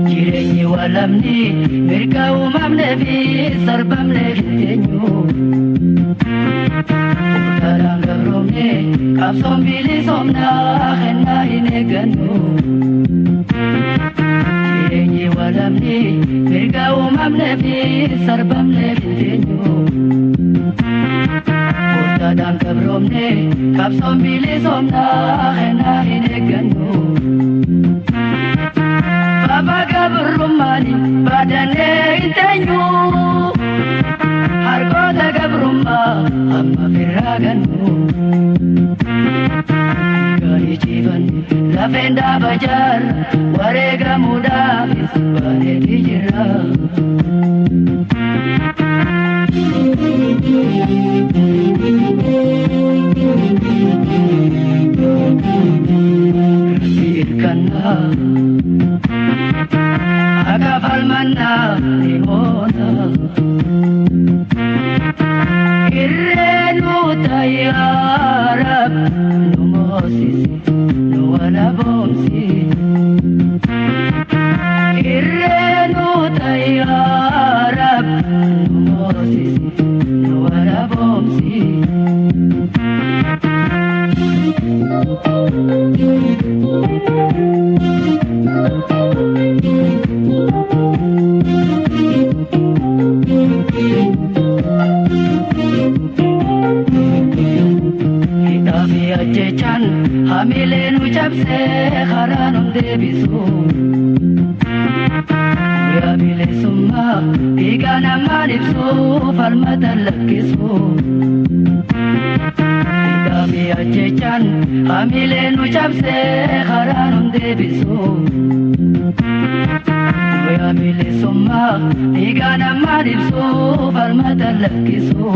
Jireenyi walamni mirga uumamnee fi sarbamnee jireenyu. Daraan gabroomne qabsoon bilisomnaa kennaa hin eeggannu. Jireenyi walamni mirga uumamnee fi sarbamnee jireenyu. Daraan gabroomne qabsoon bilisomnaa kennaa hin eeggannu. Baba gabrumani badane intenyu hargota gabrumma amma firaganu gari jivan lafenda bajar warega muda bane dijira irkana agafal manna nimona irrenu tayyarab numosisi nuwala bomsi irrenu tayyarab numosisi nuwala bomsi Jechan hamilenu cabse haranum debisu ya bilisumma igana manipsu falmatan lakisu Dami jechan hamilenu cabse haranum debisu ya bilisumma igana manipsu falmatan lakisu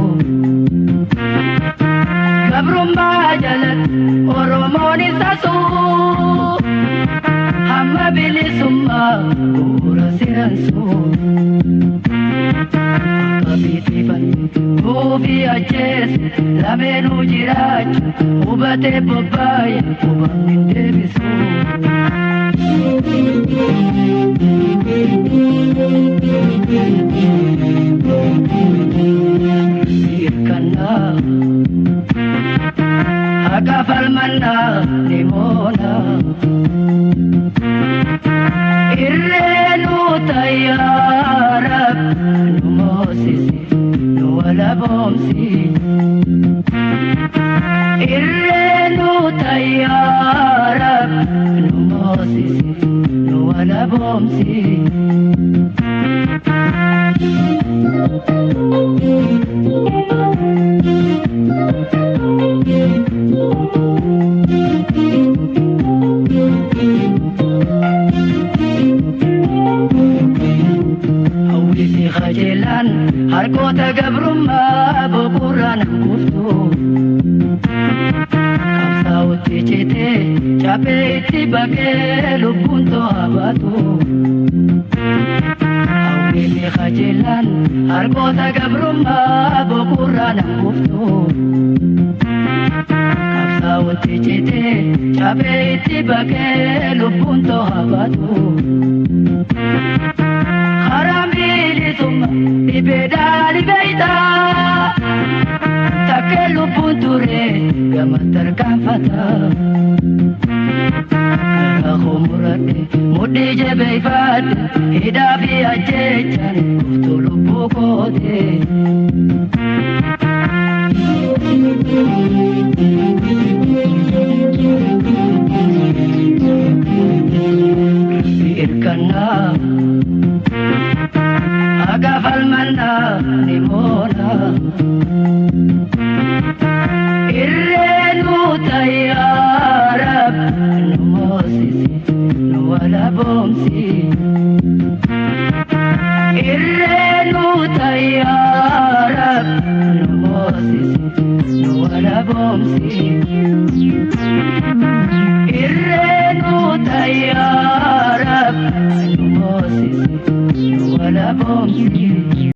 Gabrumma jalan oromoni sasu hamma bilisumma gura siransu kabitifan ubi ajes lamenu jiraj ubate bobbay ubamin debisu irkana agafal manna nimona irrenu tayyarab numosisi nuwala bomsi irrenu tayyarab numosisi nuwala bomsi Hawisi khajilan harkota gabrumma bukuran kuftu Kamsauti cite cape iti bake lubunto abatu Hawisi khajilan harkota gabrumma bukuran kuftu Kamsauti cite cape iti bake lubunto abatu Harambilisumma ibedali beita takelu punture gamatar kafata Karahu murade mudi jebeifat hidafi ajechan kuftulu bukote Irkana agafal manna nimona irrenu tayyarab numosisi nuwala bomsi